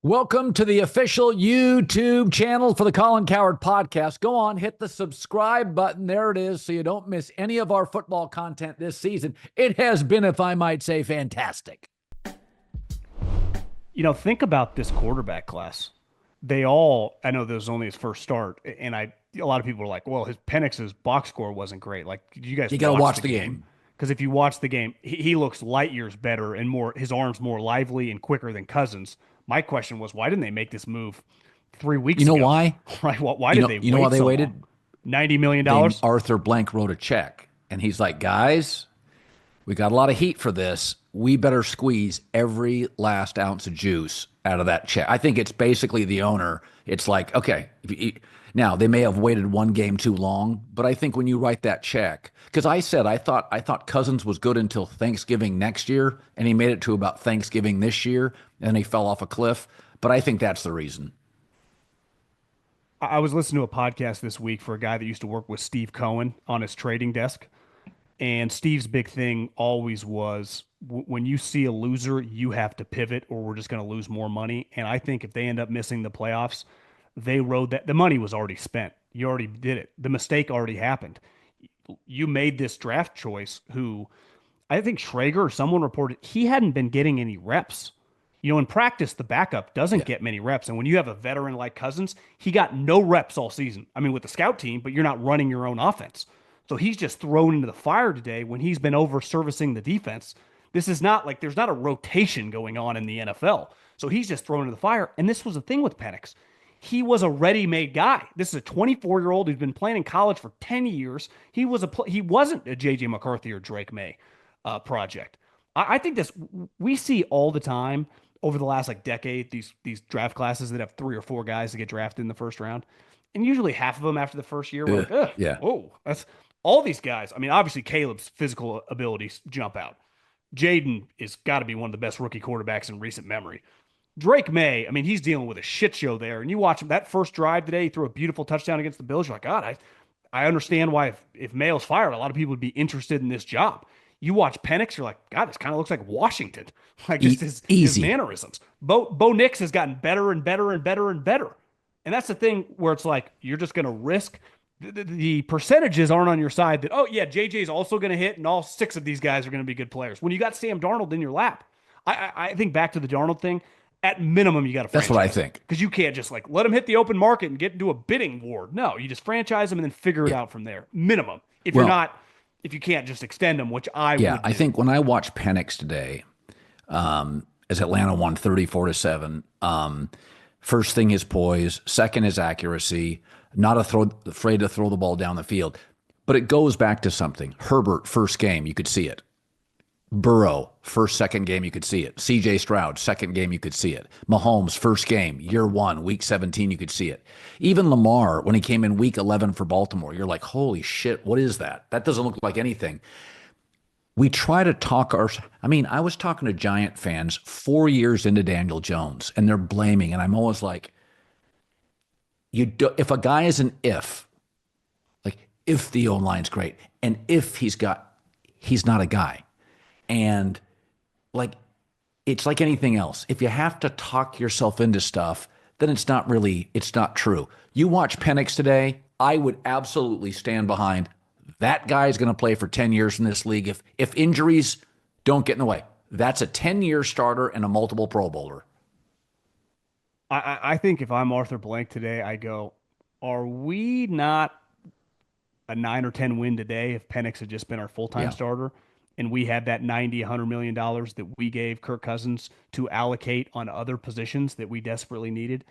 Welcome to the official YouTube channel for the Colin Cowherd podcast. Go on, hit the subscribe button. There it is, so you don't miss any of our football content this season. It has been, if I might say, fantastic. Think about this quarterback class. They all, I know this was only his first start, and a lot of people are like, well, his Penix's box score wasn't great. Like, did you guys You got to watch the game. Because if you watch the game, he looks light years better and his arm's more lively and quicker than Cousins. My question was, why didn't they make this move 3 weeks You know ago? why? Right? Why did they You know wait why they so waited? long? $90 million? Arthur Blank wrote a check, and he's like, guys, we got a lot of heat for this. We better squeeze every last ounce of juice out of that check. I think it's basically the owner. It's like, okay, now they may have waited one game too long, but I think when you write that check, because I thought Cousins was good until Thanksgiving next year, and he made it to about Thanksgiving this year, and he fell off a cliff. But I think that's the reason. I was listening to a podcast this week for a guy that used to work with Steve Cohen on his trading desk. And Steve's big thing always was when you see a loser, you have to pivot or we're just going to lose more money. And I think if they end up missing the playoffs, they rode that. The money was already spent. You already did it. The mistake already happened. You made this draft choice who I think Schrager or someone reported he hadn't been getting any reps. In practice, the backup doesn't get many reps. And when you have a veteran like Cousins, he got no reps all season. I mean, with the scout team, but you're not running your own offense. So he's just thrown into the fire today when he's been over servicing the defense. This is not like there's not a rotation going on in the NFL. So he's just thrown into the fire. And this was the thing with Penix. He was a ready-made guy. This is a 24-year-old who's been playing in college for 10 years. He wasn't a J.J. McCarthy or Drake May project. I think we see all the time over the last decade these draft classes that have 3 or 4 guys that get drafted in the first round. And usually half of them after the first year were like, ugh, Yeah. whoa, that's all these guys. I mean, obviously Caleb's physical abilities jump out. Jaden is got to be one of the best rookie quarterbacks in recent memory. Drake May, I mean, he's dealing with a shit show there. And you watch him, that first drive today, he threw a beautiful touchdown against the Bills. You're like, God, I understand why if Mayo's fired, a lot of people would be interested in this job. You watch Penix, you're like, God, this kind of looks like Washington. Like just his mannerisms. Bo Nix has gotten better and better and better and better. And that's the thing where it's like, you're just going to risk the percentages aren't on your side that, oh, yeah, JJ's also going to hit and all 6 of these guys are going to be good players. When you got Sam Darnold in your lap, I think back to the Darnold thing, at minimum, you got to franchise. That's what I think. Because you can't just let him hit the open market and get into a bidding war. No, you just franchise him and then figure it out from there. Minimum. If you can't just extend him, which I would do. I think when I watched Penix today, as Atlanta won 34-7, first thing is poise, second is accuracy, not afraid to throw the ball down the field. But it goes back to something. Herbert, first game, you could see it. Burrow, second game, you could see it. CJ Stroud, second game, you could see it. Mahomes, first game, year 1, week 17, you could see it. Even Lamar, when he came in week 11 for Baltimore, you're like, holy shit, what is that? That doesn't look like anything. We try to talk I was talking to Giant fans 4 years into Daniel Jones, and they're blaming, and I'm always like, if a guy is an if the O-line's great, and if he's not a guy. And it's like anything else. If you have to talk yourself into stuff, then it's not true. You watch Penix today, I would absolutely stand behind that guy is going to play for 10 years in this league. If injuries don't get in the way, that's a 10-year starter and a multiple Pro Bowler. I think if I'm Arthur Blank today, I go, are we not a 9 or 10 win today if Penix had just been our full-time starter and we had that $100 million that we gave Kirk Cousins to allocate on other positions that we desperately needed?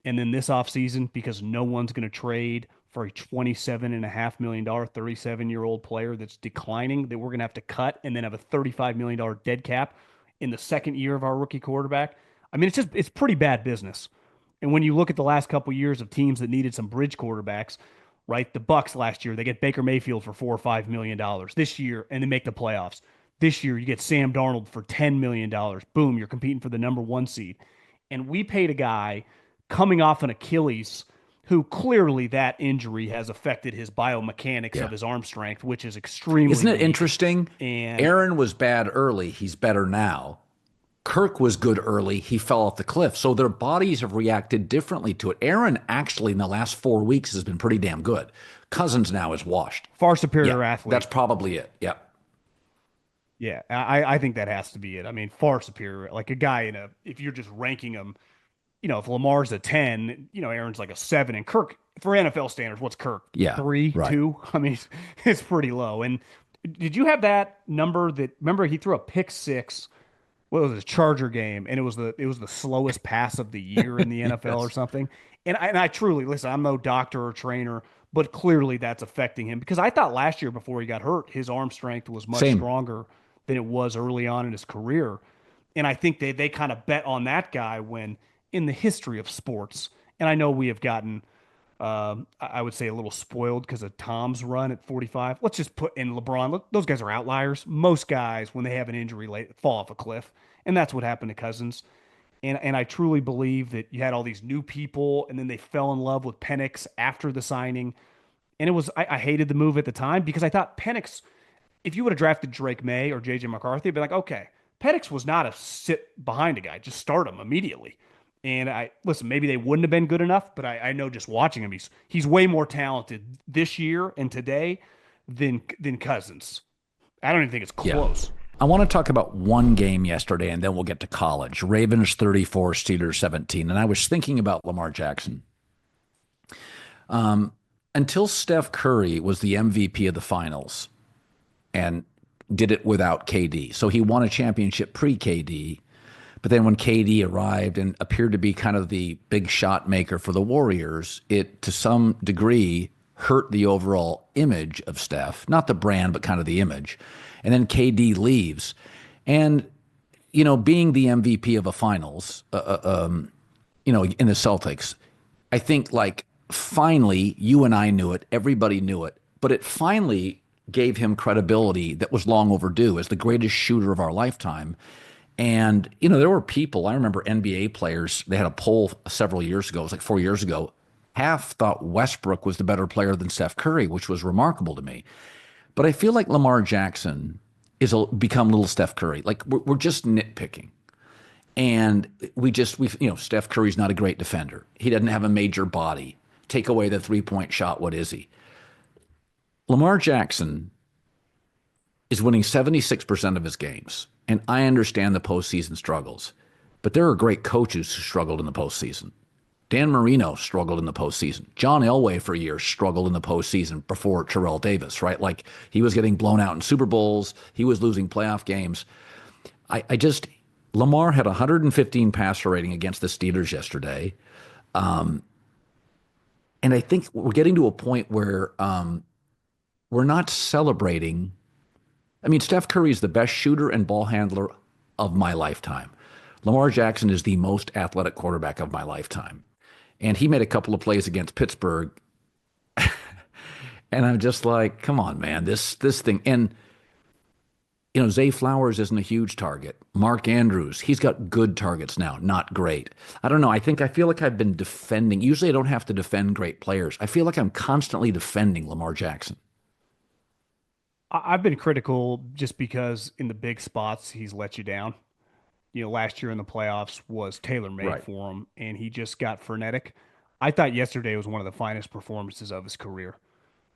And then this offseason, because no one's going to trade for a $27.5 million 37-year-old player that's declining, that we're going to have to cut and then have a $35 million dead cap in the second year of our rookie quarterback. I mean, it's pretty bad business. And when you look at the last couple years of teams that needed some bridge quarterbacks, right? The Bucks last year, they get Baker Mayfield for $4 or $5 million. This year, and they make the playoffs. This year, you get Sam Darnold for $10 million. Boom, you're competing for the number 1 seed. And we paid a guy coming off an Achilles who clearly that injury has affected his biomechanics of his arm strength, which is extremely Isn't it weak. interesting? And Aaron was bad early. He's better now. Kirk was good early. He fell off the cliff. So their bodies have reacted differently to it. Aaron actually in the last 4 weeks has been pretty damn good. Cousins now is washed. Far Yeah, superior that's athlete. probably it. Yeah. Yeah, I think that has to be it. I mean, far superior. Like a guy if you're just ranking him, if Lamar's a 10, Aaron's like a 7, and Kirk, for NFL standards, what's Kirk? Yeah. 3, Right. 2? I mean, it's pretty low. And did you have that number remember he threw a pick six, what was his Charger game, and it was the slowest pass of the year in the NFL or Yes. something. And I truly, listen, I'm no doctor or trainer, but clearly that's affecting him because I thought last year before he got hurt, his arm strength was much Same. stronger than it was early on in his career. And I think they kind of bet on that guy when in the history of sports, and I know we have gotten I would say a little spoiled because of Tom's run at 45. Let's just put in LeBron. Look, those guys are outliers. Most guys, when they have an injury late, fall off a cliff, and that's what happened to Cousins. And I truly believe that you had all these new people, and then they fell in love with Penix after the signing. And I hated the move at the time because I thought Penix, if you would have drafted Drake May or JJ McCarthy, I'd be like, okay, Penix was not a sit behind a guy, just start him immediately. And I listen, maybe they wouldn't have been good enough, but I know just watching him, he's way more talented this year and today than Cousins. I don't even think it's Yeah. close. I want to talk about one game yesterday and then we'll get to college. Ravens 34, Steelers 17. And I was thinking about Lamar Jackson. Until Steph Curry was the MVP of the finals and did it without KD. So he won a championship pre KD. But then when KD arrived and appeared to be kind of the big shot maker for the Warriors, it to some degree hurt the overall image of Steph, not the brand, but kind of the image. And then KD leaves. And, being the MVP of a finals, in the Celtics, I think like finally you and I knew it, everybody knew it, but it finally gave him credibility that was long overdue as the greatest shooter of our lifetime. And, there were people, I remember NBA players, they had a poll several years ago, it was like 4 years ago, half thought Westbrook was the better player than Steph Curry, which was remarkable to me. But I feel like Lamar Jackson become little Steph Curry. Like we're just nitpicking. And Steph Curry's not a great defender. He doesn't have a major body. Take away the 3-point shot, what is he? Lamar Jackson is winning 76% of his games. And I understand the postseason struggles, but there are great coaches who struggled in the postseason. Dan Marino struggled in the postseason. John Elway for years struggled in the postseason before Terrell Davis, right? Like he was getting blown out in Super Bowls. He was losing playoff games. Lamar had 115 passer rating against the Steelers yesterday. And I think we're getting to a point where we're not celebrating. I mean, Steph Curry is the best shooter and ball handler of my lifetime. Lamar Jackson is the most athletic quarterback of my lifetime. And he made a couple of plays against Pittsburgh. And I'm just like, come on, man, this thing. And, Zay Flowers isn't a huge target. Mark Andrews, he's got good targets now, not great. I don't know. I feel like I've been defending. Usually I don't have to defend great players. I feel like I'm constantly defending Lamar Jackson. I've been critical just because in the big spots he's let you down. Last year in the playoffs was tailor-made Right. for him, and he just got frenetic. I thought yesterday was one of the finest performances of his career.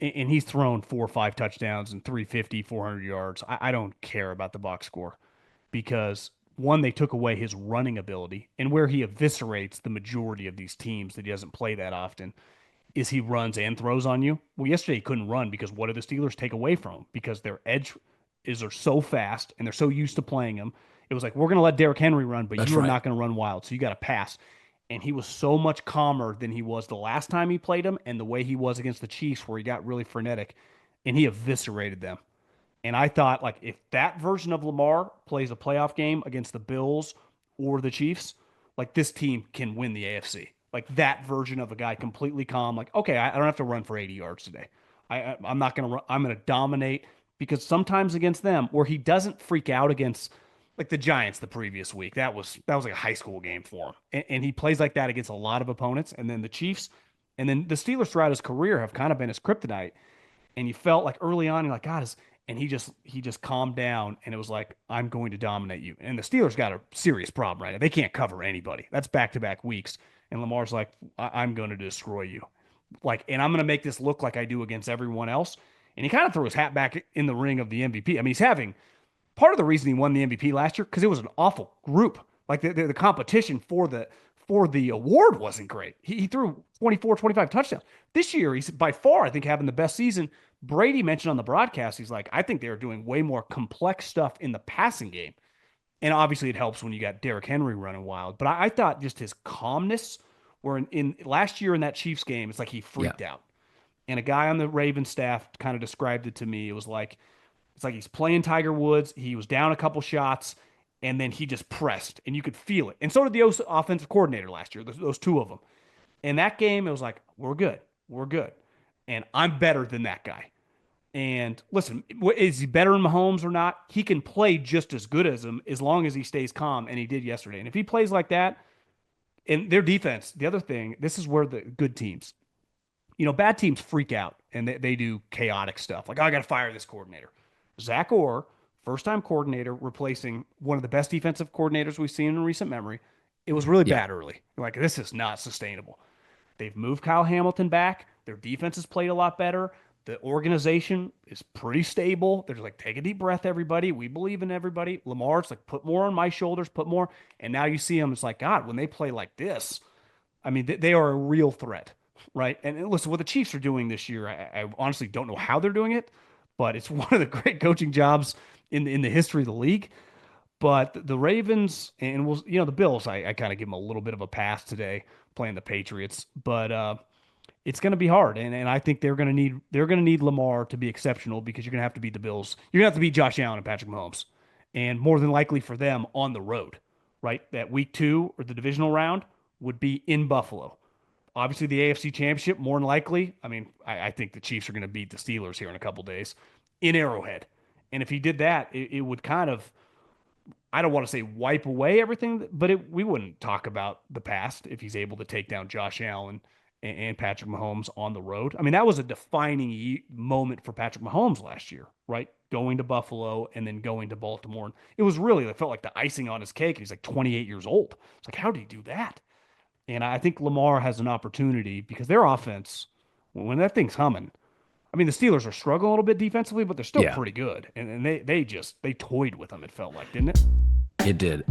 And he's thrown 4 or 5 touchdowns and 350, 400 yards. I don't care about the box score because, one, they took away his running ability, and where he eviscerates the majority of these teams that he doesn't play that often is he runs and throws on you. Well, yesterday he couldn't run because what did the Steelers take away from him? Because their edge is they're so fast and they're so used to playing him. It was like, we're going to let Derrick Henry run, but That's you are right. not going to run wild. So you got to pass. And he was so much calmer than he was the last time he played him and the way he was against the Chiefs, where he got really frenetic and he eviscerated them. And I thought, like, if that version of Lamar plays a playoff game against the Bills or the Chiefs, like, this team can win the AFC. Like, that version of a guy completely calm, like, okay, I don't have to run for 80 yards today. I'm not going to run. I'm going to dominate because sometimes against them, where he doesn't freak out against, like, the Giants the previous week. That was like a high school game for him. And he plays like that against a lot of opponents. And then the Chiefs and then the Steelers throughout his career have kind of been his kryptonite. And you felt like early on, you're like, God, and he just calmed down, and it was like, I'm going to dominate you. And the Steelers got a serious problem right now. They can't cover anybody. That's back-to-back weeks. And Lamar's like, I'm going to destroy you. Like, and I'm going to make this look like I do against everyone else. And he kind of threw his hat back in the ring of the MVP. I mean, he's having part of the reason he won the MVP last year because it was an awful group. Like the competition for the award wasn't great. He threw 24, 25 touchdowns. This year, he's by far, I think, having the best season. Brady mentioned on the broadcast, he's like, I think they're doing way more complex stuff in the passing game. And obviously, it helps when you got Derrick Henry running wild. But I thought just his calmness, where in last year in that Chiefs game, it's like he Yeah. freaked out. And a guy on the Ravens staff kind of described it to me. It was like, it's like he's playing Tiger Woods. He was down a couple shots, and then he just pressed, and you could feel it. And so did the offensive coordinator last year, those two of them. In that game, it was like, we're good. We're good. And I'm better than that guy. And listen, is he better than Mahomes or not? He can play just as good as him as long as he stays calm, and he did yesterday. And if he plays like that, and their defense, the other thing, this is where the good teams, bad teams freak out and they do chaotic stuff. Like, oh, I got to fire this coordinator. Zach Orr, first time coordinator, replacing one of the best defensive coordinators we've seen in recent memory. It was really Yeah. bad early. Like, this is not sustainable. They've moved Kyle Hamilton back. Their defense has played a lot better. The organization is pretty stable. They're just like, take a deep breath, everybody. We believe in everybody. Lamar's like, put more on my shoulders, put more. And now you see them. It's like, God, when they play like this, I mean, they are a real threat, right? And listen, what the Chiefs are doing this year, I honestly don't know how they're doing it, but it's one of the great coaching jobs in the history of the league. But the Ravens and the Bills, I kind of give them a little bit of a pass today playing the Patriots, but it's going to be hard, and I think they're going to need Lamar to be exceptional because you're going to have to beat the Bills. You're going to have to beat Josh Allen and Patrick Mahomes, and more than likely for them on the road, right? That week 2 or the divisional round would be in Buffalo. Obviously, the AFC Championship more than likely. I mean, I think the Chiefs are going to beat the Steelers here in a couple days in Arrowhead, and if he did that, it would kind of, I don't want to say wipe away everything, but we wouldn't talk about the past if he's able to take down Josh Allen and Patrick Mahomes on the road. I mean, that was a defining moment for Patrick Mahomes last year, right? Going to Buffalo and then going to Baltimore. And it felt like the icing on his cake. He's like 28 years old. It's like, how did he do that? And I think Lamar has an opportunity because their offense, when that thing's humming, I mean, the Steelers are struggling a little bit defensively, but they're still Yeah. pretty good. And they toyed with them, it felt like, didn't it? It did.